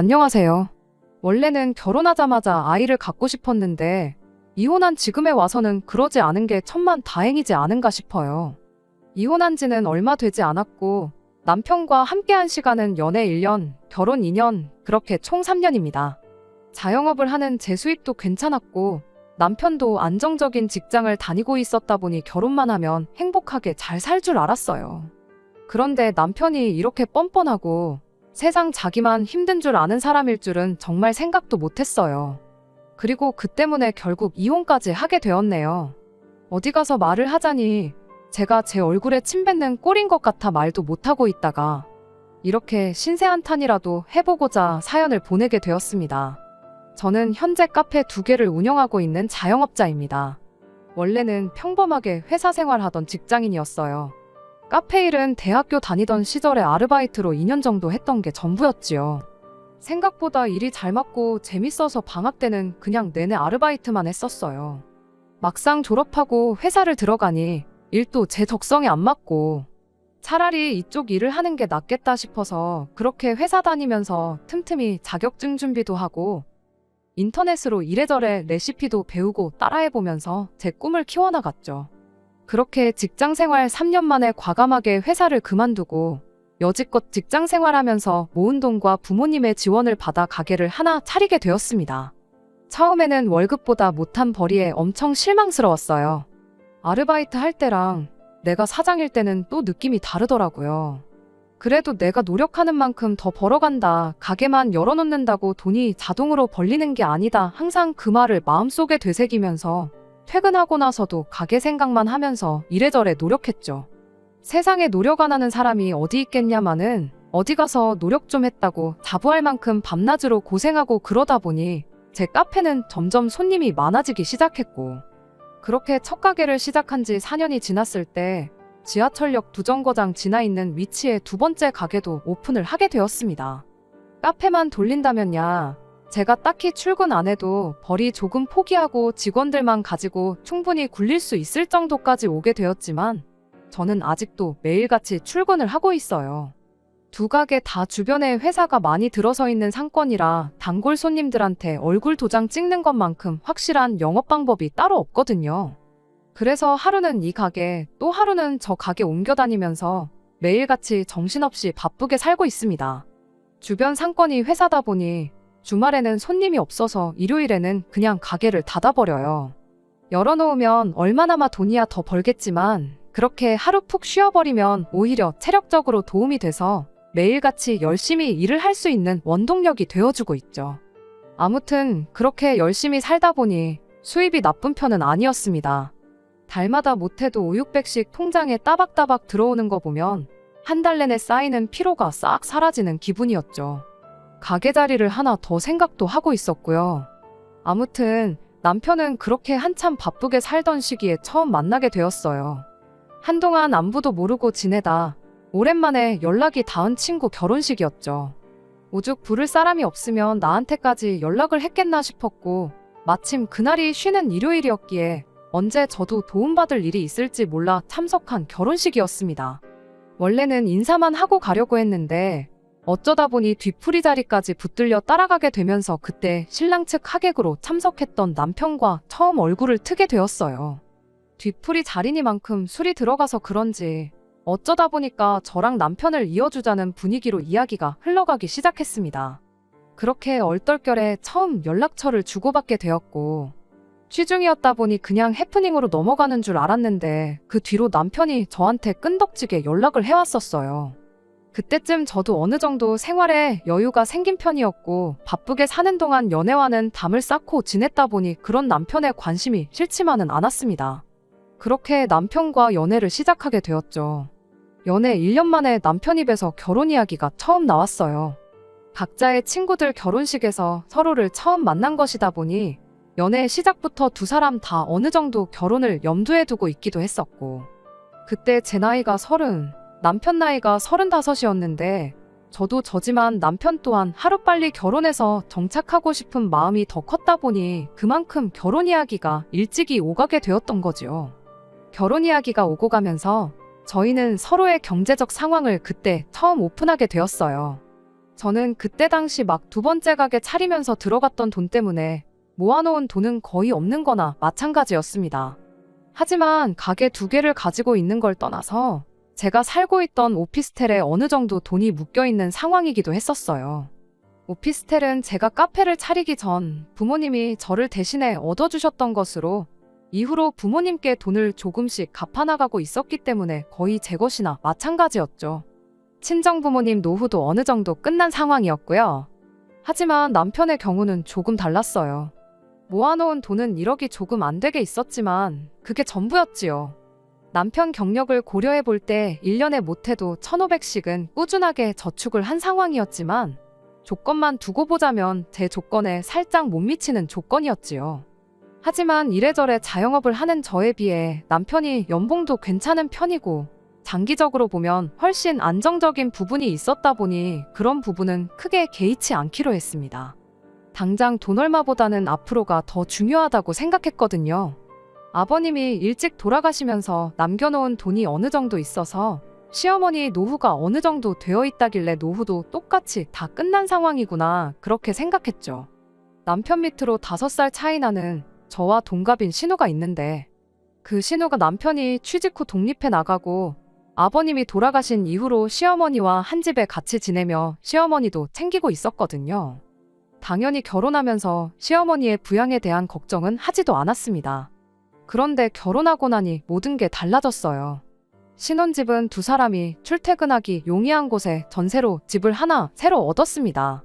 안녕하세요. 원래는 결혼하자마자 아이를 갖고 싶었는데 이혼한 지금에 와서는 그러지 않은 게 천만 다행이지 않은가 싶어요. 이혼한 지는 얼마 되지 않았고 남편과 함께한 시간은 연애 1년, 결혼 2년, 그렇게 총 3년입니다. 자영업을 하는 제 수입도 괜찮았고 남편도 안정적인 직장을 다니고 있었다 보니 결혼만 하면 행복하게 잘 살 줄 알았어요. 그런데 남편이 이렇게 뻔뻔하고 세상 자기만 힘든 줄 아는 사람일 줄은 정말 생각도 못했어요. 그리고 그 때문에 결국 이혼까지 하게 되었네요. 어디 가서 말을 하자니 제가 제 얼굴에 침 뱉는 꼴인 것 같아 말도 못하고 있다가 이렇게 신세한탄이라도 해보고자 사연을 보내게 되었습니다. 저는 현재 카페 2개를 운영하고 있는 자영업자입니다. 원래는 평범하게 회사 생활하던 직장인이었어요. 카페 일은 대학교 다니던 시절에 아르바이트로 2년 정도 했던 게 전부였지요. 생각보다 일이 잘 맞고 재밌어서 방학 때는 그냥 내내 아르바이트만 했었어요. 막상 졸업하고 회사를 들어가니 일도 제 적성에 안 맞고 차라리 이쪽 일을 하는 게 낫겠다 싶어서 그렇게 회사 다니면서 틈틈이 자격증 준비도 하고 인터넷으로 이래저래 레시피도 배우고 따라해보면서 제 꿈을 키워나갔죠. 그렇게 직장생활 3년 만에 과감하게 회사를 그만두고 여지껏 직장생활하면서 모은 돈과 부모님의 지원을 받아 가게를 하나 차리게 되었습니다. 처음에는 월급보다 못한 벌이에 엄청 실망스러웠어요. 아르바이트 할 때랑 내가 사장일 때는 또 느낌이 다르더라고요. 그래도 내가 노력하는 만큼 더 벌어간다. 가게만 열어놓는다고 돈이 자동으로 벌리는 게 아니다. 항상 그 말을 마음속에 되새기면서 퇴근하고 나서도 가게 생각만 하면서 이래저래 노력했죠. 세상에 노력 안 하는 사람이 어디 있겠냐마는 어디 가서 노력 좀 했다고 자부할 만큼 밤낮으로 고생하고 그러다 보니 제 카페는 점점 손님이 많아지기 시작했고 그렇게 첫 가게를 시작한 지 4년이 지났을 때 지하철역 2정거장 지나 있는 위치에 2번째 가게도 오픈을 하게 되었습니다. 카페만 돌린다면야 제가 딱히 출근 안 해도 벌이 조금 포기하고 직원들만 가지고 충분히 굴릴 수 있을 정도까지 오게 되었지만 저는 아직도 매일같이 출근을 하고 있어요. 2가게 다 주변에 회사가 많이 들어서 있는 상권이라 단골 손님들한테 얼굴 도장 찍는 것만큼 확실한 영업 방법이 따로 없거든요. 그래서 하루는 이 가게, 또 하루는 저 가게 옮겨 다니면서 매일같이 정신없이 바쁘게 살고 있습니다. 주변 상권이 회사다 보니 주말에는 손님이 없어서 일요일에는 그냥 가게를 닫아버려요. 열어놓으면 얼마나마 돈이야 더 벌겠지만 그렇게 하루 푹 쉬어버리면 오히려 체력적으로 도움이 돼서 매일같이 열심히 일을 할 수 있는 원동력이 되어주고 있죠. 아무튼 그렇게 열심히 살다 보니 수입이 나쁜 편은 아니었습니다. 달마다 못해도 5,600씩 통장에 따박따박 들어오는 거 보면 한 달 내내 쌓이는 피로가 싹 사라지는 기분이었죠. 가게 자리를 하나 더 생각도 하고 있었고요. 아무튼 남편은 그렇게 한참 바쁘게 살던 시기에 처음 만나게 되었어요. 한동안 안부도 모르고 지내다 오랜만에 연락이 닿은 친구 결혼식이었죠. 오죽 부를 사람이 없으면 나한테까지 연락을 했겠나 싶었고 마침 그날이 쉬는 일요일이었기에 언제 저도 도움받을 일이 있을지 몰라 참석한 결혼식이었습니다. 원래는 인사만 하고 가려고 했는데 어쩌다 보니 뒤풀이 자리까지 붙들려 따라가게 되면서 그때 신랑 측 하객으로 참석했던 남편과 처음 얼굴을 트게 되었어요. 뒤풀이 자리니만큼 술이 들어가서 그런지 어쩌다 보니까 저랑 남편을 이어주자는 분위기로 이야기가 흘러가기 시작했습니다. 그렇게 얼떨결에 처음 연락처를 주고받게 되었고 취중이었다 보니 그냥 해프닝으로 넘어가는 줄 알았는데 그 뒤로 남편이 저한테 끈덕지게 연락을 해왔었어요. 그때쯤 저도 어느 정도 생활에 여유가 생긴 편이었고 바쁘게 사는 동안 연애와는 담을 쌓고 지냈다 보니 그런 남편의 관심이 싫지만은 않았습니다. 그렇게 남편과 연애를 시작하게 되었죠. 연애 1년 만에 남편 입에서 결혼 이야기가 처음 나왔어요. 각자의 친구들 결혼식에서 서로를 처음 만난 것이다 보니 연애 시작부터 2사람 다 어느 정도 결혼을 염두에 두고 있기도 했었고 그때 제 나이가 30, 남편 나이가 35이었는데 저도 저지만 남편 또한 하루빨리 결혼해서 정착하고 싶은 마음이 더 컸다 보니 그만큼 결혼 이야기가 일찍이 오가게 되었던 거죠. 결혼 이야기가 오고 가면서 저희는 서로의 경제적 상황을 그때 처음 오픈하게 되었어요. 저는 그때 당시 막 두 번째 가게 차리면서 들어갔던 돈 때문에 모아놓은 돈은 거의 없는 거나 마찬가지였습니다. 하지만 가게 두 개를 가지고 있는 걸 떠나서 제가 살고 있던 오피스텔에 어느 정도 돈이 묶여있는 상황이기도 했었어요. 오피스텔은 제가 카페를 차리기 전 부모님이 저를 대신에 얻어주셨던 것으로 이후로 부모님께 돈을 조금씩 갚아나가고 있었기 때문에 거의 제 것이나 마찬가지였죠. 친정 부모님 노후도 어느 정도 끝난 상황이었고요. 하지만 남편의 경우는 조금 달랐어요. 모아놓은 돈은 1억이 조금 안 되게 있었지만 그게 전부였지요. 남편 경력을 고려해 볼 때 1년에 못해도 1,500씩은 꾸준하게 저축을 한 상황이었지만 조건만 두고 보자면 제 조건에 살짝 못 미치는 조건이었지요. 하지만 이래저래 자영업을 하는 저에 비해 남편이 연봉도 괜찮은 편이고 장기적으로 보면 훨씬 안정적인 부분이 있었다 보니 그런 부분은 크게 개의치 않기로 했습니다. 당장 돈 얼마보다는 앞으로가 더 중요하다고 생각했거든요. 아버님이 일찍 돌아가시면서 남겨놓은 돈이 어느 정도 있어서 시어머니 노후가 어느 정도 되어 있다길래 노후도 똑같이 다 끝난 상황이구나 그렇게 생각했죠. 남편 밑으로 5살 차이 나는 저와 동갑인 신우가 있는데 그 신우가 남편이 취직 후 독립해 나가고 아버님이 돌아가신 이후로 시어머니와 한 집에 같이 지내며 시어머니도 챙기고 있었거든요. 당연히 결혼하면서 시어머니의 부양에 대한 걱정은 하지도 않았습니다. 그런데 결혼하고 나니 모든 게 달라졌어요. 신혼집은 두 사람이 출퇴근하기 용이한 곳에 전세로 집을 하나 새로 얻었습니다.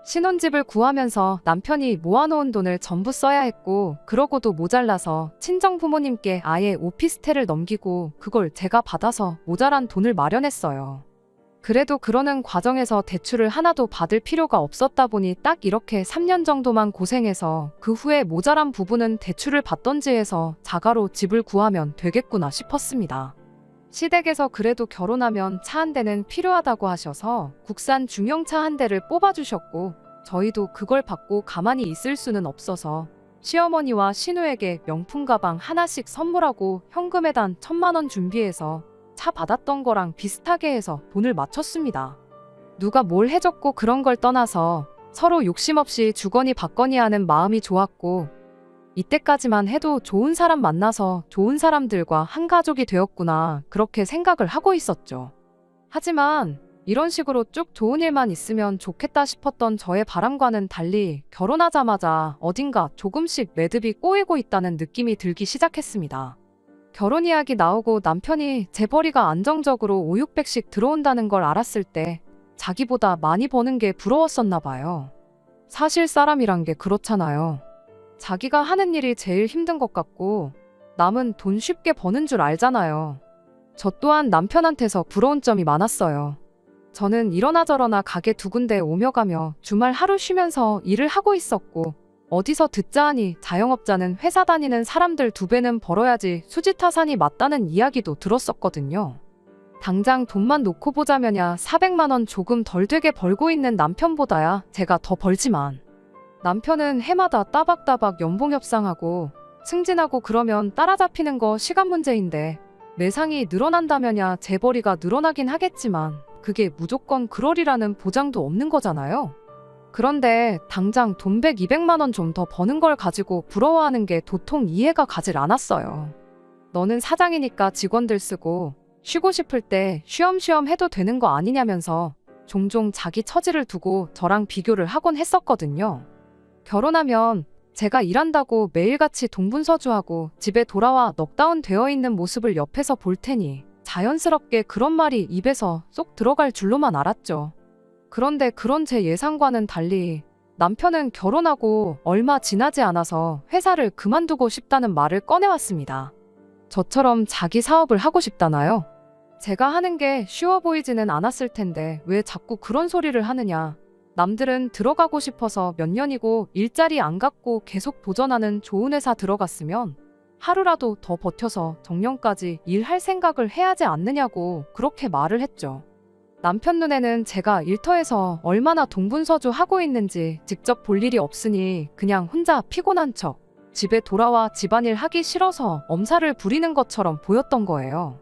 신혼집을 구하면서 남편이 모아놓은 돈을 전부 써야 했고 그러고도 모자라서 친정 부모님께 아예 오피스텔을 넘기고 그걸 제가 받아서 모자란 돈을 마련했어요. 그래도 그러는 과정에서 대출을 하나도 받을 필요가 없었다 보니 딱 이렇게 3년 정도만 고생해서 그 후에 모자란 부분은 대출을 받던지 해서 자가로 집을 구하면 되겠구나 싶었습니다. 시댁에서 그래도 결혼하면 차 한 대는 필요하다고 하셔서 국산 중형차 한 대를 뽑아주셨고 저희도 그걸 받고 가만히 있을 수는 없어서 시어머니와 신우에게 명품 가방 하나씩 선물하고 현금에단 1,000만 원 준비해서 차 받았던 거랑 비슷하게 해서 돈을 맞췄습니다. 누가 뭘 해줬고 그런 걸 떠나서 서로 욕심 없이 주거니 받거니 하는 마음이 좋았고 이때까지만 해도 좋은 사람 만나서 좋은 사람들과 한 가족이 되었구나 그렇게 생각을 하고 있었죠. 하지만 이런 식으로 쭉 좋은 일만 있으면 좋겠다 싶었던 저의 바람과는 달리 결혼하자마자 어딘가 조금씩 매듭이 꼬이고 있다는 느낌이 들기 시작했습니다. 결혼 이야기 나오고 남편이 재벌이가 안정적으로 5,600씩 들어온다는 걸 알았을 때 자기보다 많이 버는 게 부러웠었나 봐요. 사실 사람이란 게 그렇잖아요. 자기가 하는 일이 제일 힘든 것 같고 남은 돈 쉽게 버는 줄 알잖아요. 저 또한 남편한테서 부러운 점이 많았어요. 저는 이러나 저러나 가게 두 군데 오며 가며 주말 하루 쉬면서 일을 하고 있었고 어디서 듣자 하니 자영업자는 회사 다니는 사람들 2배는 벌어야지 수지타산이 맞다는 이야기도 들었었거든요. 당장 돈만 놓고 보자면야 400만 원 조금 덜 되게 벌고 있는 남편보다야 제가 더 벌지만 남편은 해마다 따박따박 연봉 협상하고 승진하고 그러면 따라잡히는 거 시간 문제인데 매상이 늘어난다면야 재벌이가 늘어나긴 하겠지만 그게 무조건 그러리라는 보장도 없는 거잖아요. 그런데 당장 돈 100, 200만 원 좀 더 버는 걸 가지고 부러워하는 게 도통 이해가 가질 않았어요. 너는 사장이니까 직원들 쓰고 쉬고 싶을 때 쉬엄쉬엄 해도 되는 거 아니냐면서 종종 자기 처지를 두고 저랑 비교를 하곤 했었거든요. 결혼하면 제가 일한다고 매일같이 동분서주하고 집에 돌아와 넉다운 되어 있는 모습을 옆에서 볼 테니 자연스럽게 그런 말이 입에서 쏙 들어갈 줄로만 알았죠. 그런데 그런 제 예상과는 달리 남편은 결혼하고 얼마 지나지 않아서 회사를 그만두고 싶다는 말을 꺼내왔습니다. 저처럼 자기 사업을 하고 싶다나요? 제가 하는 게 쉬워 보이지는 않았을 텐데 왜 자꾸 그런 소리를 하느냐. 남들은 들어가고 싶어서 몇 년이고 일자리 안 갖고 계속 도전하는 좋은 회사 들어갔으면 하루라도 더 버텨서 정년까지 일할 생각을 해야지 않느냐고 그렇게 말을 했죠. 남편 눈에는 제가 일터에서 얼마나 동분서주 하고 있는지 직접 볼 일이 없으니 그냥 혼자 피곤한 척 집에 돌아와 집안일 하기 싫어서 엄살을 부리는 것처럼 보였던 거예요.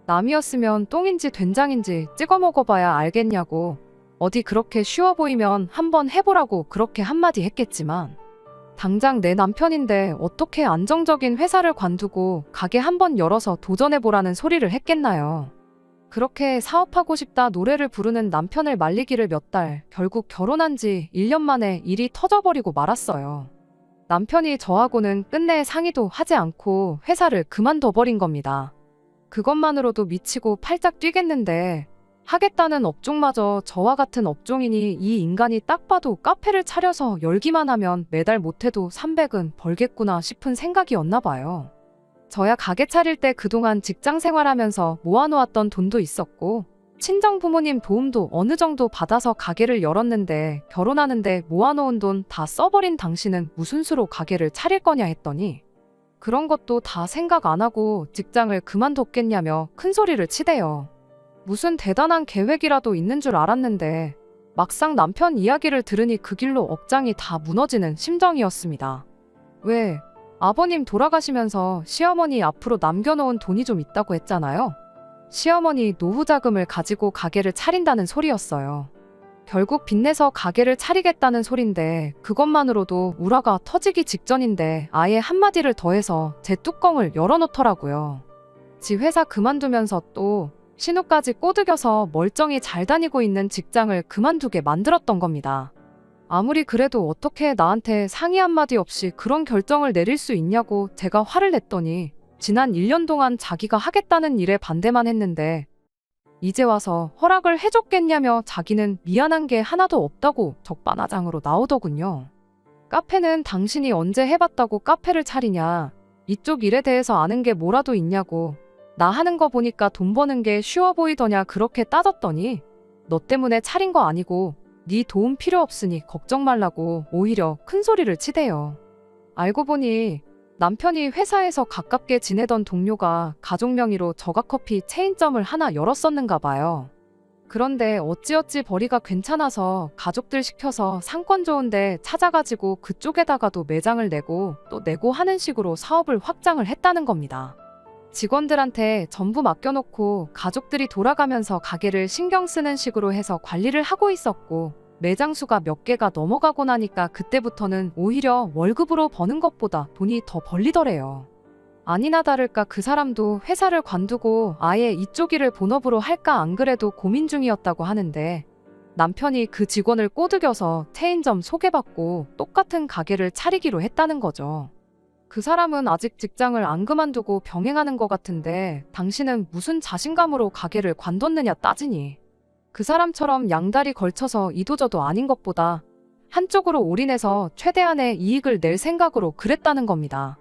남이었으면 똥인지 된장인지 찍어 먹어봐야 알겠냐고 어디 그렇게 쉬워 보이면 한번 해보라고 그렇게 한마디 했겠지만 당장 내 남편인데 어떻게 안정적인 회사를 관두고 가게 한번 열어서 도전해보라는 소리를 했겠나요. 그렇게 사업하고 싶다 노래를 부르는 남편을 말리기를 몇 달, 결국 결혼한 지 1년 만에 일이 터져버리고 말았어요. 남편이 저하고는 끝내 상의도 하지 않고 회사를 그만둬버린 겁니다. 그것만으로도 미치고 팔짝 뛰겠는데 하겠다는 업종마저 저와 같은 업종이니 이 인간이 딱 봐도 카페를 차려서 열기만 하면 매달 못해도 300은 벌겠구나 싶은 생각이었나 봐요. 저야 가게 차릴 때 그동안 직장 생활하면서 모아놓았던 돈도 있었고 친정 부모님 도움도 어느 정도 받아서 가게를 열었는데 결혼하는데 모아놓은 돈 다 써버린 당신은 무슨 수로 가게를 차릴 거냐 했더니 그런 것도 다 생각 안 하고 직장을 그만뒀겠냐며 큰 소리를 치대요. 무슨 대단한 계획이라도 있는 줄 알았는데 막상 남편 이야기를 들으니 그 길로 업장이 다 무너지는 심정이었습니다. 왜? 아버님 돌아가시면서 시어머니 앞으로 남겨놓은 돈이 좀 있다고 했잖아요. 시어머니 노후 자금을 가지고 가게를 차린다는 소리였어요. 결국 빚내서 가게를 차리겠다는 소린데 그것만으로도 우라가 터지기 직전인데 아예 한마디를 더해서 제 뚜껑을 열어놓더라고요. 지 회사 그만두면서 또 신우까지 꼬드겨서 멀쩡히 잘 다니고 있는 직장을 그만두게 만들었던 겁니다. 아무리 그래도 어떻게 나한테 상의 한마디 없이 그런 결정을 내릴 수 있냐고 제가 화를 냈더니 지난 1년 동안 자기가 하겠다는 일에 반대만 했는데 이제 와서 허락을 해줬겠냐며 자기는 미안한 게 하나도 없다고 적반하장으로 나오더군요. 카페는 당신이 언제 해봤다고 카페를 차리냐. 이쪽 일에 대해서 아는 게 뭐라도 있냐고. 나 하는 거 보니까 돈 버는 게 쉬워 보이더냐 그렇게 따졌더니 너 때문에 차린 거 아니고 네 도움 필요 없으니 걱정 말라고 오히려 큰 소리를 치대요. 알고 보니 남편이 회사에서 가깝게 지내던 동료가 가족 명의로 저가커피 체인점을 하나 열었었는가 봐요. 그런데 어찌어찌 벌이가 괜찮아서 가족들 시켜서 상권 좋은데 찾아가지고 그쪽에다가도 매장을 내고 또 내고 하는 식으로 사업을 확장을 했다는 겁니다. 직원들한테 전부 맡겨놓고 가족들이 돌아가면서 가게를 신경 쓰는 식으로 해서 관리를 하고 있었고 매장 수가 몇 개가 넘어가고 나니까 그때부터는 오히려 월급으로 버는 것보다 돈이 더 벌리더래요. 아니나 다를까 그 사람도 회사를 관두고 아예 이쪽 일을 본업으로 할까 안 그래도 고민 중이었다고 하는데 남편이 그 직원을 꼬드겨서 체인점 소개받고 똑같은 가게를 차리기로 했다는 거죠. 그 사람은 아직 직장을 안 그만두고 병행하는 것 같은데 당신은 무슨 자신감으로 가게를 관뒀느냐 따지니 그 사람처럼 양다리 걸쳐서 이도저도 아닌 것보다 한쪽으로 올인해서 최대한의 이익을 낼 생각으로 그랬다는 겁니다.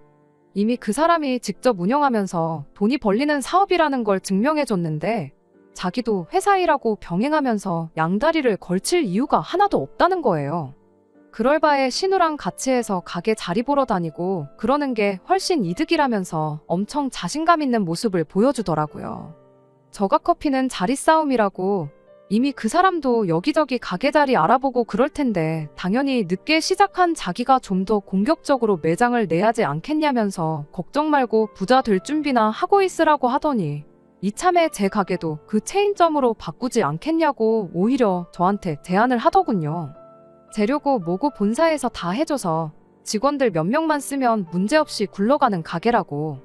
이미 그 사람이 직접 운영하면서 돈이 벌리는 사업이라는 걸 증명해줬는데 자기도 회사 일하고 병행하면서 양다리를 걸칠 이유가 하나도 없다는 거예요. 그럴 바에 신우랑 같이 해서 가게 자리 보러 다니고 그러는 게 훨씬 이득이라면서 엄청 자신감 있는 모습을 보여주더라고요. 저가커피는 자리 싸움이라고 이미 그 사람도 여기저기 가게 자리 알아보고 그럴 텐데 당연히 늦게 시작한 자기가 좀 더 공격적으로 매장을 내야지 않겠냐면서 걱정 말고 부자 될 준비나 하고 있으라고 하더니 이참에 제 가게도 그 체인점으로 바꾸지 않겠냐고 오히려 저한테 제안을 하더군요. 재료고 뭐고 본사에서 다 해줘서 직원들 몇 명만 쓰면 문제없이 굴러가는 가게라고.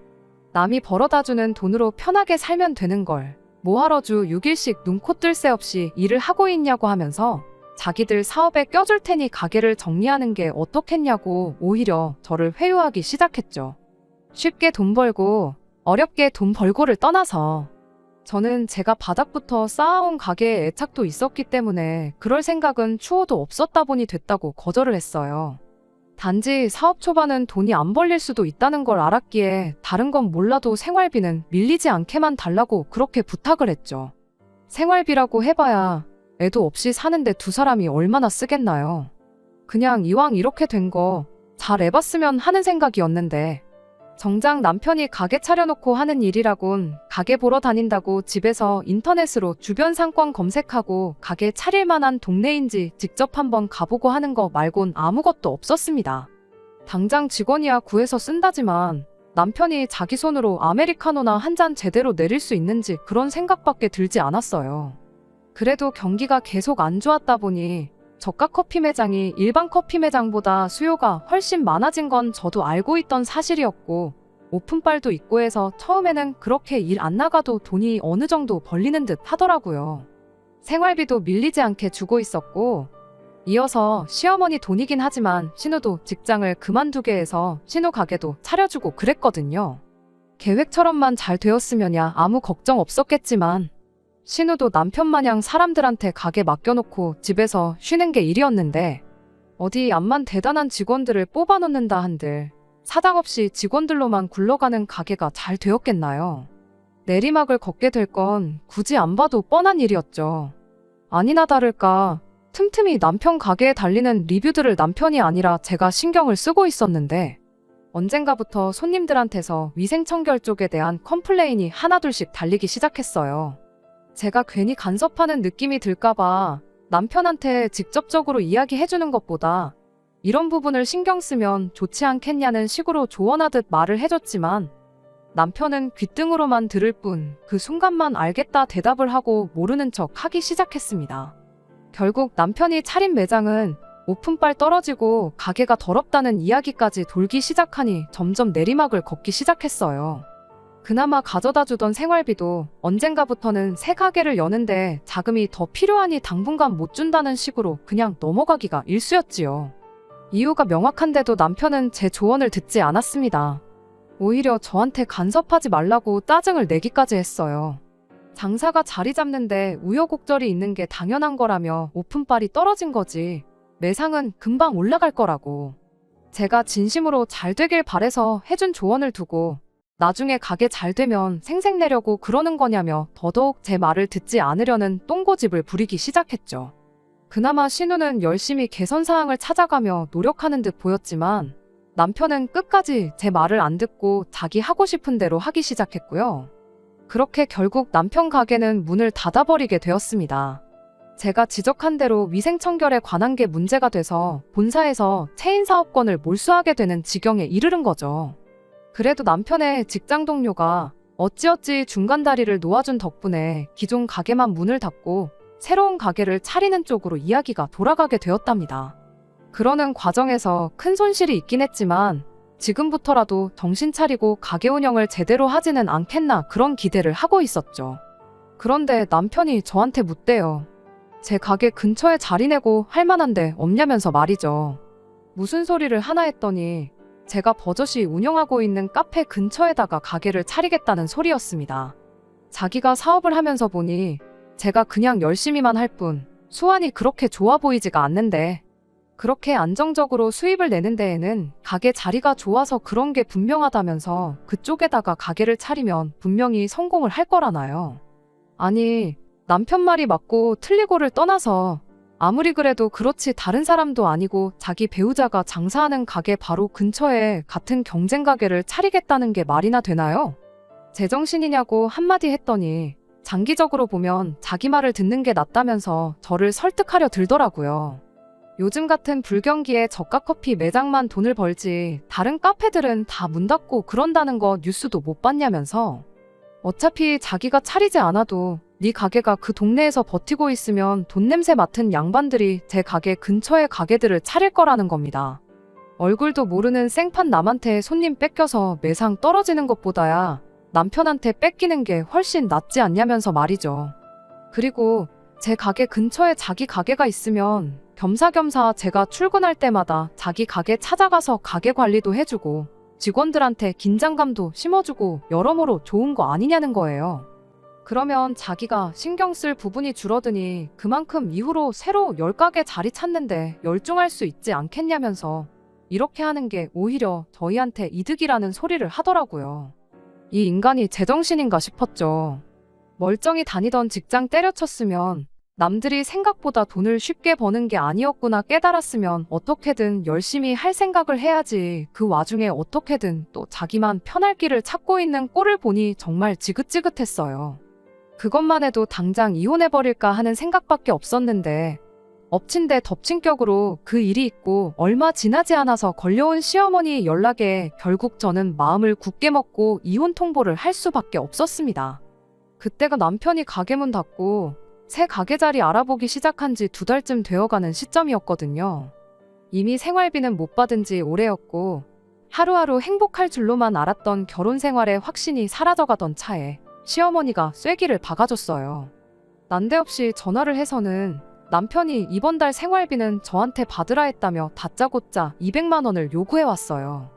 남이 벌어다주는 돈으로 편하게 살면 되는 걸 뭐하러 주 6일씩 눈코 뜰 새 없이 일을 하고 있냐고 하면서 자기들 사업에 껴줄 테니 가게를 정리하는 게 어떻겠냐고 오히려 저를 회유하기 시작했죠. 쉽게 돈 벌고 어렵게 돈 벌고를 떠나서 저는 제가 바닥부터 쌓아온 가게에 애착도 있었기 때문에 그럴 생각은 추호도 없었다 보니 됐다고 거절을 했어요. 단지 사업 초반은 돈이 안 벌릴 수도 있다는 걸 알았기에 다른 건 몰라도 생활비는 밀리지 않게만 달라고 그렇게 부탁을 했죠. 생활비라고 해봐야 애도 없이 사는데 두 사람이 얼마나 쓰겠나요. 그냥 이왕 이렇게 된 거 잘 해봤으면 하는 생각이었는데 정작 남편이 가게 차려놓고 하는 일이라곤 가게 보러 다닌다고 집에서 인터넷으로 주변 상권 검색하고 가게 차릴 만한 동네인지 직접 한번 가보고 하는 거 말곤 아무것도 없었습니다. 당장 직원이야 구해서 쓴다지만 남편이 자기 손으로 아메리카노나 한 잔 제대로 내릴 수 있는지 그런 생각밖에 들지 않았어요. 그래도 경기가 계속 안 좋았다 보니 저가 커피 매장이 일반 커피 매장보다 수요가 훨씬 많아진 건 저도 알고 있던 사실이었고, 오픈빨도 있고 해서 처음에는 그렇게 일 안 나가도 돈이 어느 정도 벌리는 듯 하더라고요. 생활비도 밀리지 않게 주고 있었고, 이어서 시어머니 돈이긴 하지만 신우도 직장을 그만두게 해서 신우 가게도 차려주고 그랬거든요. 계획처럼만 잘 되었으면야 아무 걱정 없었겠지만, 신우도 남편 마냥 사람들한테 가게 맡겨놓고 집에서 쉬는 게 일이었는데, 어디 암만 대단한 직원들을 뽑아놓는다 한들 사당 없이 직원들로만 굴러가는 가게가 잘 되었겠나요? 내리막을 걷게 될 건 굳이 안 봐도 뻔한 일이었죠. 아니나 다를까 틈틈이 남편 가게에 달리는 리뷰들을 남편이 아니라 제가 신경을 쓰고 있었는데, 언젠가부터 손님들한테서 위생청결 쪽에 대한 컴플레인이 하나둘씩 달리기 시작했어요. 제가 괜히 간섭하는 느낌이 들까봐 남편한테 직접적으로 이야기해주는 것보다 이런 부분을 신경 쓰면 좋지 않겠냐는 식으로 조언하듯 말을 해줬지만, 남편은 귓등으로만 들을 뿐 그 순간만 알겠다 대답을 하고 모르는 척 하기 시작했습니다. 결국 남편이 차린 매장은 오픈빨 떨어지고 가게가 더럽다는 이야기까지 돌기 시작하니 점점 내리막을 걷기 시작했어요. 그나마 가져다 주던 생활비도 언젠가부터는 새 가게를 여는데 자금이 더 필요하니 당분간 못 준다는 식으로 그냥 넘어가기가 일쑤였지요. 이유가 명확한데도 남편은 제 조언을 듣지 않았습니다. 오히려 저한테 간섭하지 말라고 짜증을 내기까지 했어요. 장사가 자리 잡는데 우여곡절이 있는 게 당연한 거라며 오픈빨이 떨어진 거지 매상은 금방 올라갈 거라고. 제가 진심으로 잘 되길 바래서 해준 조언을 두고 나중에 가게 잘 되면 생색내려고 그러는 거냐며 더더욱 제 말을 듣지 않으려는 똥고집을 부리기 시작했죠. 그나마 신우는 열심히 개선 사항을 찾아가며 노력하는 듯 보였지만, 남편은 끝까지 제 말을 안 듣고 자기 하고 싶은 대로 하기 시작했고요. 그렇게 결국 남편 가게는 문을 닫아버리게 되었습니다. 제가 지적한 대로 위생청결에 관한 게 문제가 돼서 본사에서 체인사업권을 몰수하게 되는 지경에 이르른 거죠. 그래도 남편의 직장 동료가 어찌어찌 중간다리를 놓아준 덕분에 기존 가게만 문을 닫고 새로운 가게를 차리는 쪽으로 이야기가 돌아가게 되었답니다. 그러는 과정에서 큰 손실이 있긴 했지만 지금부터라도 정신 차리고 가게 운영을 제대로 하지는 않겠나 그런 기대를 하고 있었죠. 그런데 남편이 저한테 묻대요. 제 가게 근처에 자리 내고 할 만한데 없냐면서 말이죠. 무슨 소리를 하나 했더니 제가 버젓이 운영하고 있는 카페 근처에다가 가게를 차리겠다는 소리였습니다. 자기가 사업을 하면서 보니 제가 그냥 열심히만 할 뿐 수완이 그렇게 좋아 보이지가 않는데, 그렇게 안정적으로 수입을 내는 데에는 가게 자리가 좋아서 그런 게 분명하다면서 그쪽에다가 가게를 차리면 분명히 성공을 할 거라나요. 아니, 남편 말이 맞고 틀리고를 떠나서 아무리 그래도 그렇지 다른 사람도 아니고 자기 배우자가 장사하는 가게 바로 근처에 같은 경쟁 가게를 차리겠다는 게 말이나 되나요? 제정신이냐고 한마디 했더니 장기적으로 보면 자기 말을 듣는 게 낫다면서 저를 설득하려 들더라고요. 요즘 같은 불경기에 저가 커피 매장만 돈을 벌지 다른 카페들은 다 문 닫고 그런다는 거 뉴스도 못 봤냐면서, 어차피 자기가 차리지 않아도 네 가게가 그 동네에서 버티고 있으면 돈 냄새 맡은 양반들이 제 가게 근처에 가게들을 차릴 거라는 겁니다. 얼굴도 모르는 생판 남한테 손님 뺏겨서 매상 떨어지는 것보다야 남편한테 뺏기는 게 훨씬 낫지 않냐면서 말이죠. 그리고 제 가게 근처에 자기 가게가 있으면 겸사겸사 제가 출근할 때마다 자기 가게 찾아가서 가게 관리도 해주고 직원들한테 긴장감도 심어주고 여러모로 좋은 거 아니냐는 거예요. 그러면 자기가 신경 쓸 부분이 줄어드니 그만큼 이후로 새로 10가게 자리 찾는데 열중할 수 있지 않겠냐면서 이렇게 하는 게 오히려 저희한테 이득이라는 소리를 하더라고요. 이 인간이 제정신인가 싶었죠. 멀쩡히 다니던 직장 때려쳤으면 남들이 생각보다 돈을 쉽게 버는 게 아니었구나 깨달았으면 어떻게든 열심히 할 생각을 해야지, 그 와중에 어떻게든 또 자기만 편할 길을 찾고 있는 꼴을 보니 정말 지긋지긋했어요. 그것만 해도 당장 이혼해버릴까 하는 생각밖에 없었는데 엎친 데 덮친 격으로 그 일이 있고 얼마 지나지 않아서 걸려온 시어머니 연락에 결국 저는 마음을 굳게 먹고 이혼 통보를 할 수밖에 없었습니다. 그때가 남편이 가게 문 닫고 새 가게 자리 알아보기 시작한 지 2달쯤 되어가는 시점이었거든요. 이미 생활비는 못 받은 지 오래였고 하루하루 행복할 줄로만 알았던 결혼 생활의 확신이 사라져가던 차에 시어머니가 쐐기를 박아줬어요. 난데없이 전화를 해서는 남편이 이번 달 생활비는 저한테 받으라 했다며 다짜고짜 200만 원을 요구해왔어요.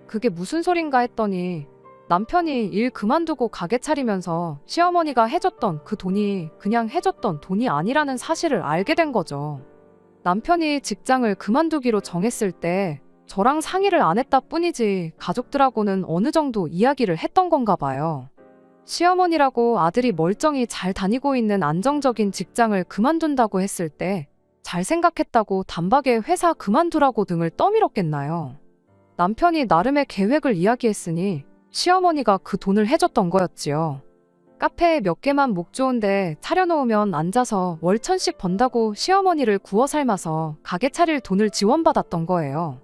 그게 무슨 소린가 했더니 남편이 일 그만두고 가게 차리면서 시어머니가 해줬던 그 돈이 그냥 해줬던 돈이 아니라는 사실을 알게 된 거죠. 남편이 직장을 그만두기로 정했을 때 저랑 상의를 안 했다 뿐이지 가족들하고는 어느 정도 이야기를 했던 건가 봐요. 시어머니라고 아들이 멀쩡히 잘 다니고 있는 안정적인 직장을 그만둔다고 했을 때 잘 생각했다고 단박에 회사 그만두라고 등을 떠밀었겠나요? 남편이 나름의 계획을 이야기했으니 시어머니가 그 돈을 해줬던 거였지요. 카페에 몇 개만 목 좋은데 차려놓으면 앉아서 월 1000씩 번다고 시어머니를 구워 삶아서 가게 차릴 돈을 지원받았던 거예요.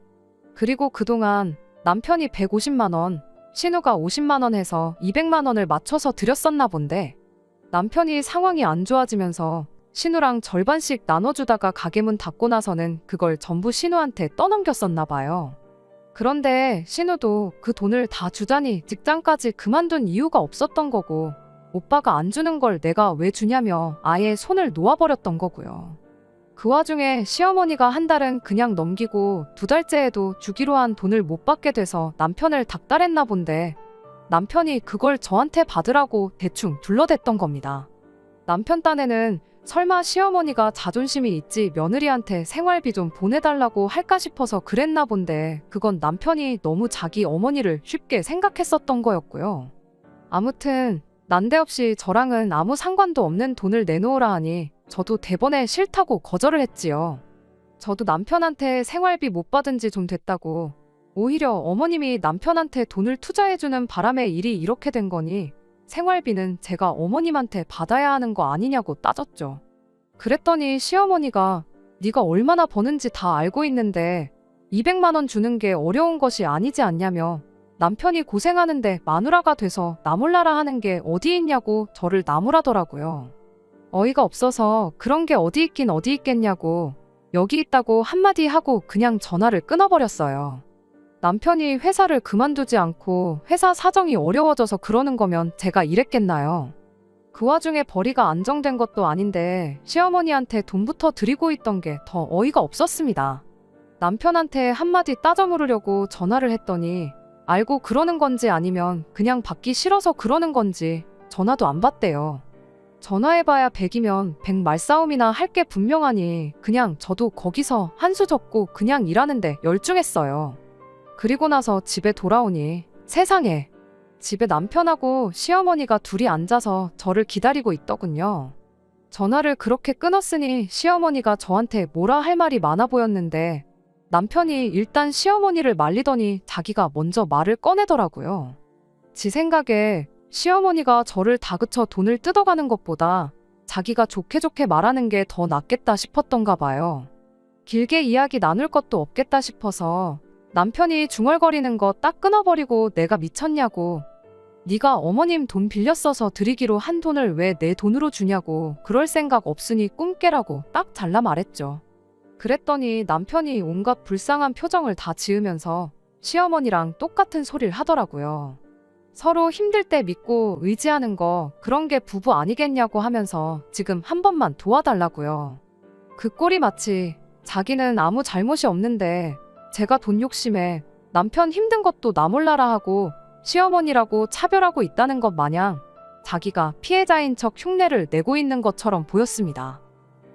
그리고 그동안 남편이 150만 원, 신우가 50만 원 해서 200만 원을 맞춰서 드렸었나 본데 남편이 상황이 안 좋아지면서 신우랑 절반씩 나눠주다가 가게 문 닫고 나서는 그걸 전부 신우한테 떠넘겼었나 봐요. 그런데 신우도 그 돈을 다 주자니 직장까지 그만둔 이유가 없었던 거고 오빠가 안 주는 걸 내가 왜 주냐며 아예 손을 놓아버렸던 거고요. 그 와중에 시어머니가 한 달은 그냥 넘기고 2달째에도 주기로 한 돈을 못 받게 돼서 남편을 닥달했나 본데 남편이 그걸 저한테 받으라고 대충 둘러댔던 겁니다. 남편 딴에는 설마 시어머니가 자존심이 있지 며느리한테 생활비 좀 보내달라고 할까 싶어서 그랬나 본데 그건 남편이 너무 자기 어머니를 쉽게 생각했었던 거였고요. 아무튼 난데없이 저랑은 아무 상관도 없는 돈을 내놓으라 하니 저도 대번에 싫다고 거절을 했지요. 저도 남편한테 생활비 못 받은 지 좀 됐다고 오히려 어머님이 남편한테 돈을 투자해주는 바람에 일이 이렇게 된 거니 생활비는 제가 어머님한테 받아야 하는 거 아니냐고 따졌죠. 그랬더니 시어머니가 네가 얼마나 버는지 다 알고 있는데 200만 원 주는 게 어려운 것이 아니지 않냐며 남편이 고생하는데 마누라가 돼서 나몰라라 하는 게 어디 있냐고 저를 나무라더라고요. 어이가 없어서 그런 게 어디 있긴 어디 있겠냐고 여기 있다고 한마디 하고 그냥 전화를 끊어버렸어요. 남편이 회사를 그만두지 않고 회사 사정이 어려워져서 그러는 거면 제가 이랬겠나요? 그 와중에 벌이가 안정된 것도 아닌데 시어머니한테 돈부터 드리고 있던 게 더 어이가 없었습니다. 남편한테 한마디 따져 물으려고 전화를 했더니 알고 그러는 건지 아니면 그냥 받기 싫어서 그러는 건지 전화도 안 받대요. 전화해봐야 100이면 100 말싸움이나 할 게 분명하니 그냥 저도 거기서 한 수 접고 그냥 일하는데 열중했어요. 그리고 나서 집에 돌아오니 세상에 집에 남편하고 시어머니가 둘이 앉아서 저를 기다리고 있더군요. 전화를 그렇게 끊었으니 시어머니가 저한테 뭐라 할 말이 많아 보였는데 남편이 일단 시어머니를 말리더니 자기가 먼저 말을 꺼내더라고요. 지 생각에 시어머니가 저를 다그쳐 돈을 뜯어가는 것보다 자기가 좋게 좋게 말하는 게 더 낫겠다 싶었던가 봐요. 길게 이야기 나눌 것도 없겠다 싶어서 남편이 중얼거리는 거 딱 끊어버리고 내가 미쳤냐고 네가 어머님 돈 빌려 써서 드리기로 한 돈을 왜 내 돈으로 주냐고 그럴 생각 없으니 꿈 깨라고 딱 잘라 말했죠. 그랬더니 남편이 온갖 불쌍한 표정을 다 지으면서 시어머니랑 똑같은 소리를 하더라고요. 서로 힘들 때 믿고 의지하는 거 그런 게 부부 아니겠냐고 하면서 지금 한 번만 도와달라고요. 그 꼴이 마치 자기는 아무 잘못이 없는데 제가 돈 욕심에 남편 힘든 것도 나 몰라라 하고 시어머니라고 차별하고 있다는 것 마냥 자기가 피해자인 척 흉내를 내고 있는 것처럼 보였습니다.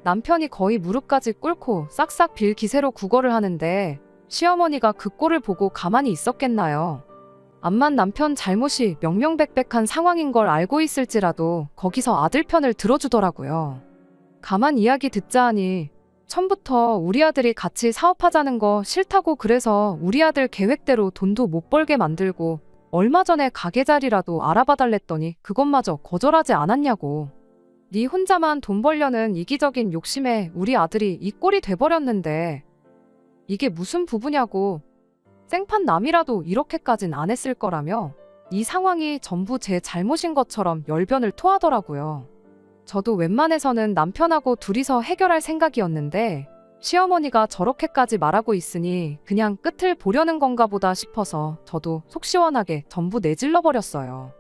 남편이 거의 무릎까지 꿇고 싹싹 빌 기세로 구걸을 하는데 시어머니가 그 꼴을 보고 가만히 있었겠나요? 암만 남편 잘못이 명명백백한 상황인 걸 알고 있을지라도 거기서 아들 편을 들어주더라고요. 가만 이야기 듣자 하니 처음부터 우리 아들이 같이 사업하자는 거 싫다고 그래서 우리 아들 계획대로 돈도 못 벌게 만들고 얼마 전에 가게 자리라도 알아봐 달랬더니 그것마저 거절하지 않았냐고. 네 혼자만 돈 벌려는 이기적인 욕심에 우리 아들이 이 꼴이 돼버렸는데 이게 무슨 부부냐고. 생판 남이라도 이렇게까진 안 했을 거라며 이 상황이 전부 제 잘못인 것처럼 열변을 토하더라고요. 저도 웬만해서는 남편하고 둘이서 해결할 생각이었는데 시어머니가 저렇게까지 말하고 있으니 그냥 끝을 보려는 건가 보다 싶어서 저도 속 시원하게 전부 내질러 버렸어요.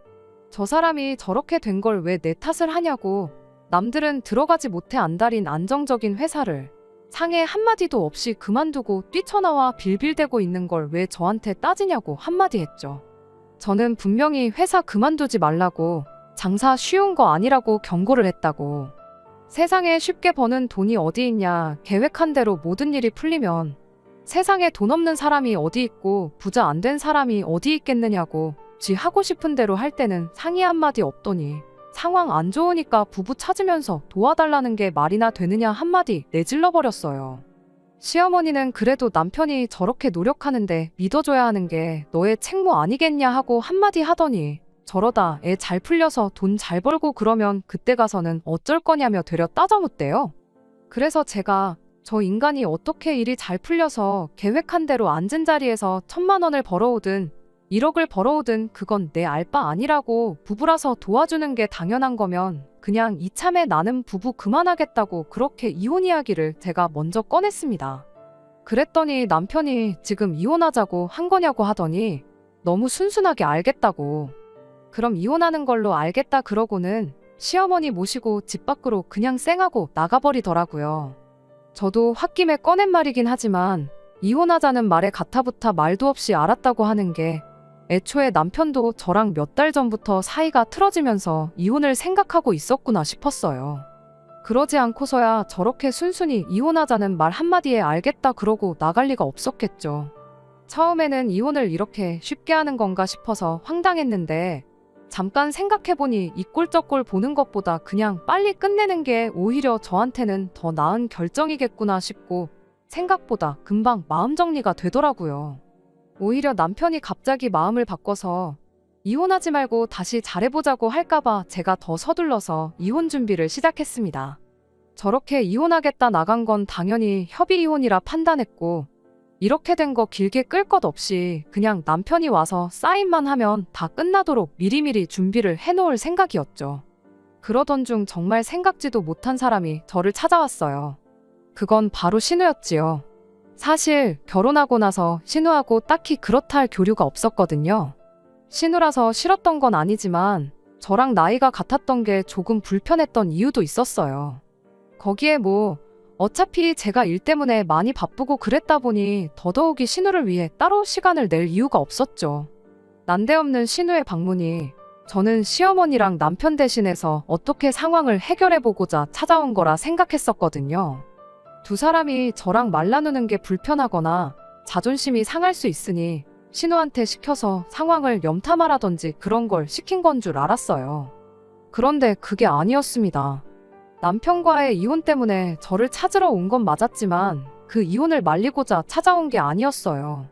저 사람이 저렇게 된 걸 왜 내 탓을 하냐고. 남들은 들어가지 못해 안달인 안정적인 회사를 상해 한마디도 없이 그만두고 뛰쳐나와 빌빌대고 있는 걸 왜 저한테 따지냐고 한마디 했죠. 저는 분명히 회사 그만두지 말라고, 장사 쉬운 거 아니라고 경고를 했다고. 세상에 쉽게 버는 돈이 어디 있냐, 계획한 대로 모든 일이 풀리면 세상에 돈 없는 사람이 어디 있고 부자 안 된 사람이 어디 있겠느냐고. 지 하고 싶은 대로 할 때는 상의 한마디 없더니 상황 안 좋으니까 부부 찾으면서 도와달라는 게 말이나 되느냐 한마디 내질러 버렸어요. 시어머니는 그래도 남편이 저렇게 노력하는데 믿어줘야 하는 게 너의 책무 아니겠냐 하고 한마디 하더니 저러다 애 잘 풀려서 돈 잘 벌고 그러면 그때 가서는 어쩔 거냐며 되려 따져묻대요. 그래서 제가 저 인간이 어떻게 일이 잘 풀려서 계획한 대로 앉은 자리에서 1,000만 원을 벌어오든 1억을 벌어오든 그건 내 알 바 아니라고, 부부라서 도와주는 게 당연한 거면 그냥 이참에 나는 부부 그만하겠다고 그렇게 이혼 이야기를 제가 먼저 꺼냈습니다. 그랬더니 남편이 지금 이혼하자고 한 거냐고 하더니 너무 순순하게 알겠다고. 그럼 이혼하는 걸로 알겠다 그러고는 시어머니 모시고 집 밖으로 그냥 쌩하고 나가버리더라고요. 저도 홧김에 꺼낸 말이긴 하지만 이혼하자는 말에 가타부타 말도 없이 알았다고 하는 게 애초에 남편도 저랑 몇 달 전부터 사이가 틀어지면서 이혼을 생각하고 있었구나 싶었어요. 그러지 않고서야 저렇게 순순히 이혼하자는 말 한마디에 알겠다 그러고 나갈 리가 없었겠죠. 처음에는 이혼을 이렇게 쉽게 하는 건가 싶어서 황당했는데 잠깐 생각해보니 이 꼴 저 꼴 보는 것보다 그냥 빨리 끝내는 게 오히려 저한테는 더 나은 결정이겠구나 싶고 생각보다 금방 마음 정리가 되더라고요. 오히려 남편이 갑자기 마음을 바꿔서 이혼하지 말고 다시 잘해보자고 할까봐 제가 더 서둘러서 이혼 준비를 시작했습니다. 저렇게 이혼하겠다 나간 건 당연히 협의 이혼이라 판단했고 이렇게 된 거 길게 끌 것 없이 그냥 남편이 와서 사인만 하면 다 끝나도록 미리미리 준비를 해놓을 생각이었죠. 그러던 중 정말 생각지도 못한 사람이 저를 찾아왔어요. 그건 바로 신우였지요. 사실 결혼하고 나서 신우하고 딱히 그렇다 할 교류가 없었거든요. 신우라서 싫었던 건 아니지만 저랑 나이가 같았던 게 조금 불편했던 이유도 있었어요. 거기에 뭐 어차피 제가 일 때문에 많이 바쁘고 그랬다 보니 더더욱이 신우를 위해 따로 시간을 낼 이유가 없었죠. 난데없는 신우의 방문이 저는 시어머니랑 남편 대신해서 어떻게 상황을 해결해보고자 찾아온 거라 생각했었거든요. 두 사람이 저랑 말 나누는 게 불편하거나 자존심이 상할 수 있으니 신우한테 시켜서 상황을 염탐하라든지 그런 걸 시킨 건 줄 알았어요. 그런데 그게 아니었습니다. 남편과의 이혼 때문에 저를 찾으러 온 건 맞았지만 그 이혼을 말리고자 찾아온 게 아니었어요.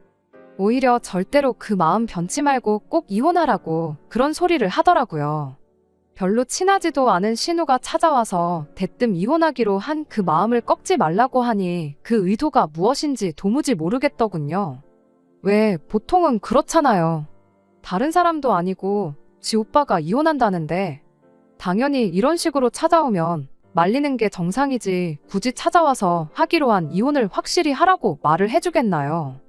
오히려 절대로 그 마음 변치 말고 꼭 이혼하라고 그런 소리를 하더라고요. 별로 친하지도 않은 신우가 찾아와서 대뜸 이혼하기로 한 그 마음을 꺾지 말라고 하니 그 의도가 무엇인지 도무지 모르겠더군요. 왜 보통은 그렇잖아요. 다른 사람도 아니고 지 오빠가 이혼한다는데 당연히 이런 식으로 찾아오면 말리는 게 정상이지 굳이 찾아와서 하기로 한 이혼을 확실히 하라고 말을 해주겠나요?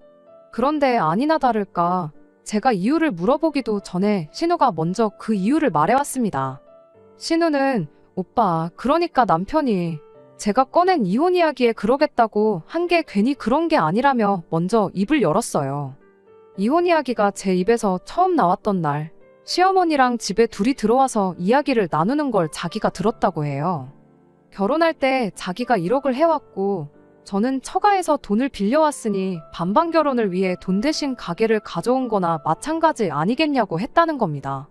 그런데 아니나 다를까 제가 이유를 물어보기도 전에 신우가 먼저 그 이유를 말해왔습니다. 신우는 오빠 그러니까 남편이 제가 꺼낸 이혼 이야기에 그러겠다고 한 게 괜히 그런 게 아니라며 먼저 입을 열었어요. 이혼 이야기가 제 입에서 처음 나왔던 날 시어머니랑 집에 둘이 들어와서 이야기를 나누는 걸 자기가 들었다고 해요. 결혼할 때 자기가 1억을 해왔고 저는 처가에서 돈을 빌려왔으니 반반 결혼을 위해 돈 대신 가게를 가져온 거나 마찬가지 아니겠냐고 했다는 겁니다.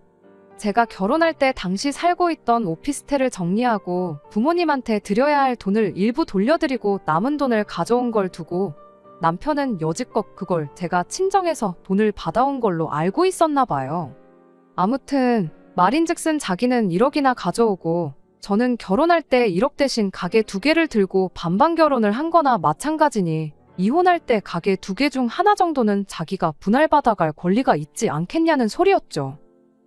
제가 결혼할 때 당시 살고 있던 오피스텔을 정리하고 부모님한테 드려야 할 돈을 일부 돌려드리고 남은 돈을 가져온 걸 두고 남편은 여지껏 그걸 제가 친정에서 돈을 받아온 걸로 알고 있었나 봐요. 아무튼 말인즉슨 자기는 1억이나 가져오고 저는 결혼할 때 1억 대신 가게 2개를 들고 반반 결혼을 한 거나 마찬가지니 이혼할 때 가게 2개 중 하나 정도는 자기가 분할받아갈 권리가 있지 않겠냐는 소리였죠.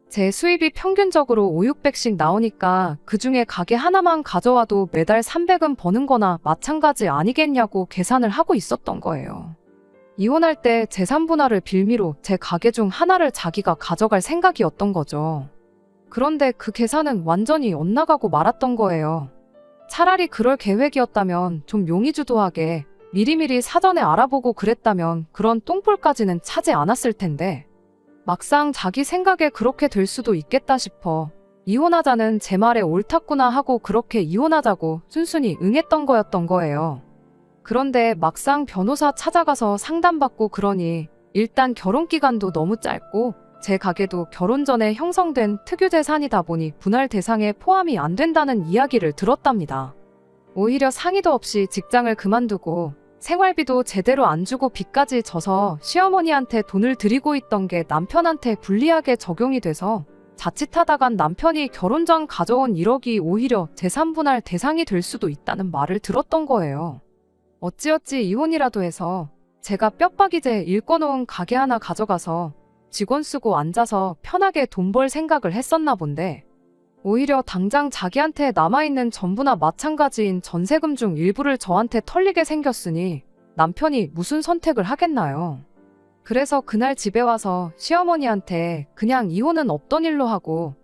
제 수입이 평균적으로 5,600씩 나오니까 그중에 가게 하나만 가져와도 매달 300은 버는 거나 마찬가지 아니겠냐고 계산을 하고 있었던 거예요. 이혼할 때 재산 분할을 빌미로 제 가게 중 하나를 자기가 가져갈 생각이었던 거죠. 그런데 그 계산은 완전히 엇나가고 말았던 거예요. 차라리 그럴 계획이었다면 좀 용의주도하게 미리미리 사전에 알아보고 그랬다면 그런 똥볼까지는 차지 않았을 텐데 막상 자기 생각에 그렇게 될 수도 있겠다 싶어 이혼하자는 제 말에 옳았구나 하고 그렇게 이혼하자고 순순히 응했던 거였던 거예요. 그런데 막상 변호사 찾아가서 상담받고 그러니 일단 결혼 기간도 너무 짧고 제 가게도 결혼 전에 형성된 특유재산이다 보니 분할 대상에 포함이 안 된다는 이야기를 들었답니다. 오히려 상의도 없이 직장을 그만두고 생활비도 제대로 안 주고 빚까지 져서 시어머니한테 돈을 드리고 있던 게 남편한테 불리하게 적용이 돼서 자칫하다간 남편이 결혼 전 가져온 1억이 오히려 재산 분할 대상이 될 수도 있다는 말을 들었던 거예요. 어찌어찌 이혼이라도 해서 제가 뼈박이제 일궈놓은 가게 하나 가져가서 직원 쓰고 앉아서 편하게 돈 벌 생각을 했었나 본데 오히려 당장 자기한테 남아있는 전부나 마찬가지인 전세금 중 일부를 저한테 털리게 생겼으니 남편이 무슨 선택을 하겠나요? 그래서 그날 집에 와서 시어머니한테 그냥 이혼은 없던 일로 하고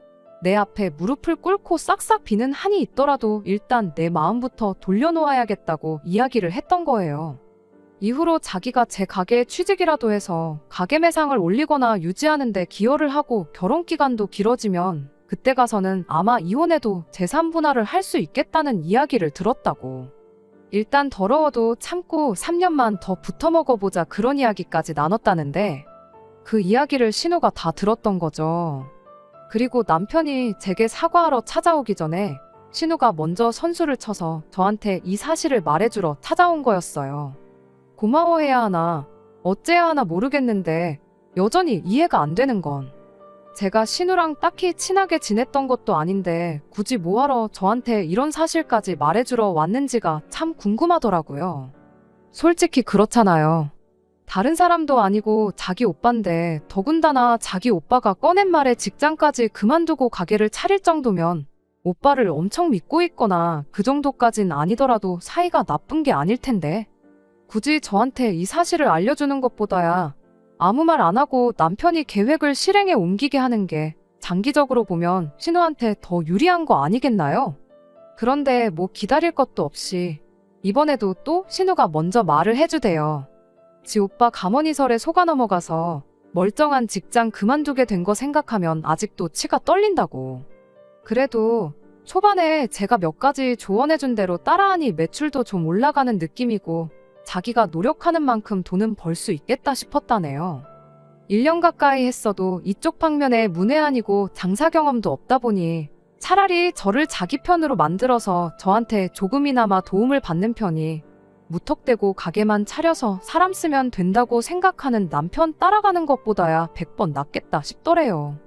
내 앞에 무릎을 꿇고 싹싹 비는 한이 있더라도 일단 내 마음부터 돌려놓아야겠다고 이야기를 했던 거예요. 이후로 자기가 제 가게에 취직이라도 해서 가게 매상을 올리거나 유지하는데 기여를 하고 결혼 기간도 길어지면 그때 가서는 아마 이혼해도 재산 분할을 할 수 있겠다는 이야기를 들었다고. 일단 더러워도 참고 3년만 더 붙어 먹어보자 그런 이야기까지 나눴다는데 그 이야기를 신우가 다 들었던 거죠. 그리고 남편이 제게 사과하러 찾아오기 전에 신우가 먼저 선수를 쳐서 저한테 이 사실을 말해주러 찾아온 거였어요. 고마워해야 하나 어째야 하나 모르겠는데 여전히 이해가 안 되는 건 제가 신우랑 딱히 친하게 지냈던 것도 아닌데 굳이 뭐하러 저한테 이런 사실까지 말해주러 왔는지가 참 궁금하더라고요. 솔직히 그렇잖아요. 다른 사람도 아니고 자기 오빠인데 더군다나 자기 오빠가 꺼낸 말에 직장까지 그만두고 가게를 차릴 정도면 오빠를 엄청 믿고 있거나 그 정도까진 아니더라도 사이가 나쁜 게 아닐 텐데 굳이 저한테 이 사실을 알려주는 것보다야 아무 말 안 하고 남편이 계획을 실행에 옮기게 하는 게 장기적으로 보면 신우한테 더 유리한 거 아니겠나요? 그런데 뭐 기다릴 것도 없이 이번에도 또 신우가 먼저 말을 해주대요. 지 오빠 가머니설에 속아 넘어가서 멀쩡한 직장 그만두게 된 거 생각하면 아직도 치가 떨린다고. 그래도 초반에 제가 몇 가지 조언해준 대로 따라하니 매출도 좀 올라가는 느낌이고 자기가 노력하는 만큼 돈은 벌 수 있겠다 싶었다네요. 1년 가까이 했어도 이쪽 방면에 문외한이고 장사 경험도 없다 보니 차라리 저를 자기 편으로 만들어서 저한테 조금이나마 도움을 받는 편이 무턱대고 가게만 차려서 사람 쓰면 된다고 생각하는 남편 따라가는 것보다야 100번 낫겠다 싶더래요.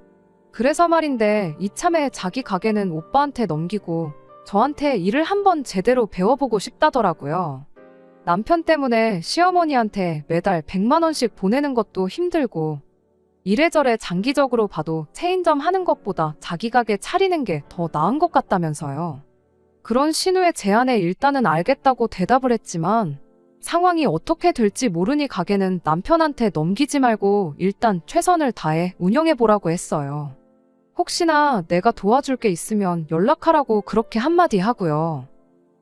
그래서 말인데 이참에 자기 가게는 오빠한테 넘기고 저한테 일을 한번 제대로 배워보고 싶다더라고요. 남편 때문에 시어머니한테 매달 100만 원씩 보내는 것도 힘들고 이래저래 장기적으로 봐도 체인점 하는 것보다 자기 가게 차리는 게 더 나은 것 같다면서요. 그런 신우의 제안에 일단은 알겠다고 대답을 했지만 상황이 어떻게 될지 모르니 가게는 남편한테 넘기지 말고 일단 최선을 다해 운영해보라고 했어요. 혹시나 내가 도와줄 게 있으면 연락하라고 그렇게 한마디 하고요.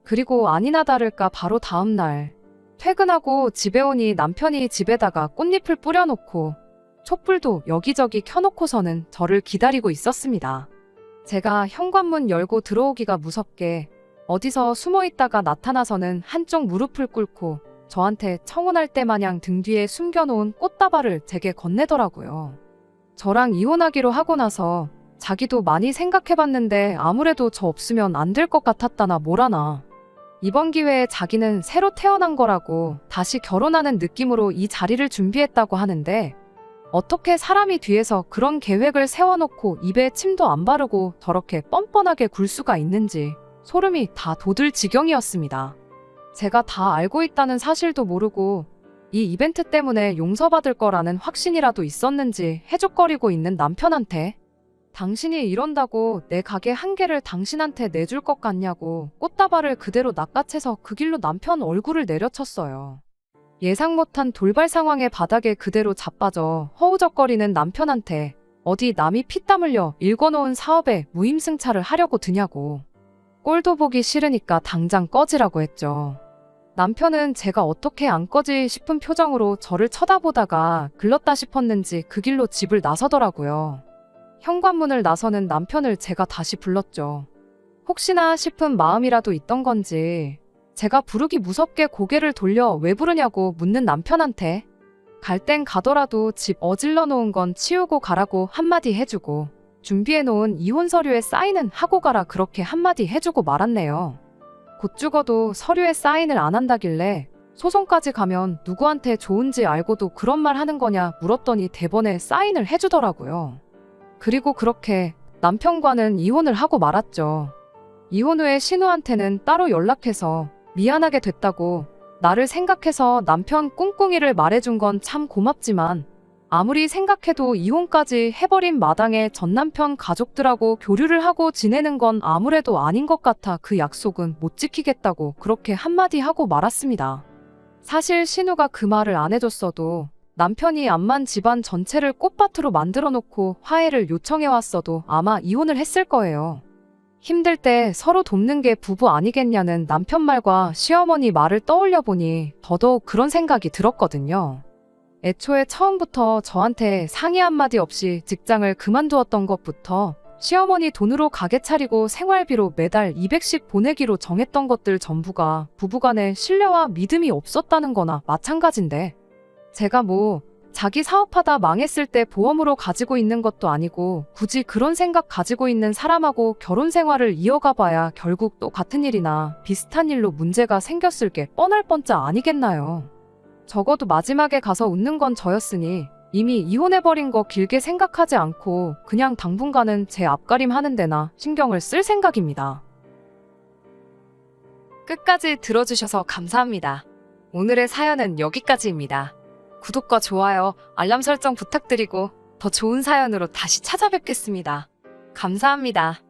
그리고 아니나 다를까 바로 다음날 퇴근하고 집에 오니 남편이 집에다가 꽃잎을 뿌려놓고 촛불도 여기저기 켜놓고서는 저를 기다리고 있었습니다. 제가 현관문 열고 들어오기가 무섭게 어디서 숨어있다가 나타나서는 한쪽 무릎을 꿇고 저한테 청혼할 때 마냥 등 뒤에 숨겨놓은 꽃다발을 제게 건네더라고요. 저랑 이혼하기로 하고 나서 자기도 많이 생각해봤는데 아무래도 저 없으면 안 될 것 같았다나 뭐라나. 이번 기회에 자기는 새로 태어난 거라고 다시 결혼하는 느낌으로 이 자리를 준비했다고 하는데 어떻게 사람이 뒤에서 그런 계획을 세워놓고 입에 침도 안 바르고 저렇게 뻔뻔하게 굴 수가 있는지 소름이 다 돋을 지경이었습니다. 제가 다 알고 있다는 사실도 모르고 이 이벤트 때문에 용서받을 거라는 확신이라도 있었는지 해죽거리고 있는 남편한테 당신이 이런다고 내 가게 한 개를 당신한테 내줄 것 같냐고 꽃다발을 그대로 낚아채서 그 길로 남편 얼굴을 내려쳤어요. 예상 못한 돌발 상황에 바닥에 그대로 자빠져 허우적거리는 남편한테 어디 남이 피땀 흘려 일궈놓은 사업에 무임승차를 하려고 드냐고. 꼴도 보기 싫으니까 당장 꺼지라고 했죠. 남편은 제가 어떻게 안 꺼지 싶은 표정으로 저를 쳐다보다가 글렀다 싶었는지 그 길로 집을 나서더라고요. 현관문을 나서는 남편을 제가 다시 불렀죠. 혹시나 싶은 마음이라도 있던 건지 제가 부르기 무섭게 고개를 돌려 왜 부르냐고 묻는 남편한테 갈 땐 가더라도 집 어질러 놓은 건 치우고 가라고 한마디 해주고 준비해 놓은 이혼 서류에 사인은 하고 가라 그렇게 한마디 해주고 말았네요. 곧 죽어도 서류에 사인을 안 한다길래 소송까지 가면 누구한테 좋은지 알고도 그런 말 하는 거냐 물었더니 대번에 사인을 해주더라고요. 그리고 그렇게 남편과는 이혼을 하고 말았죠. 이혼 후에 신우한테는 따로 연락해서 미안하게 됐다고 나를 생각해서 남편 꿍꿍이를 말해준 건 참 고맙지만 아무리 생각해도 이혼까지 해버린 마당에 전남편 가족들하고 교류를 하고 지내는 건 아무래도 아닌 것 같아 그 약속은 못 지키겠다고 그렇게 한마디 하고 말았습니다. 사실 신우가 그 말을 안 해줬어도 남편이 암만 집안 전체를 꽃밭으로 만들어 놓고 화해를 요청해왔어도 아마 이혼을 했을 거예요. 힘들 때 서로 돕는 게 부부 아니겠냐는 남편 말과 시어머니 말을 떠올려 보니 더더욱 그런 생각이 들었거든요. 애초에 처음부터 저한테 상의 한마디 없이 직장을 그만두었던 것부터 시어머니 돈으로 가게 차리고 생활비로 매달 200씩 보내기로 정했던 것들 전부가 부부간에 신뢰와 믿음이 없었다는 거나 마찬가지인데 제가 뭐 자기 사업하다 망했을 때 보험으로 가지고 있는 것도 아니고 굳이 그런 생각 가지고 있는 사람하고 결혼 생활을 이어가 봐야 결국 또 같은 일이나 비슷한 일로 문제가 생겼을 게 뻔할 뻔짜 아니겠나요. 적어도 마지막에 가서 웃는 건 저였으니 이미 이혼해버린 거 길게 생각하지 않고 그냥 당분간은 제 앞가림 하는 데나 신경을 쓸 생각입니다. 끝까지 들어주셔서 감사합니다. 오늘의 사연은 여기까지입니다. 구독과 좋아요, 알람 설정 부탁드리고 더 좋은 사연으로 다시 찾아뵙겠습니다. 감사합니다.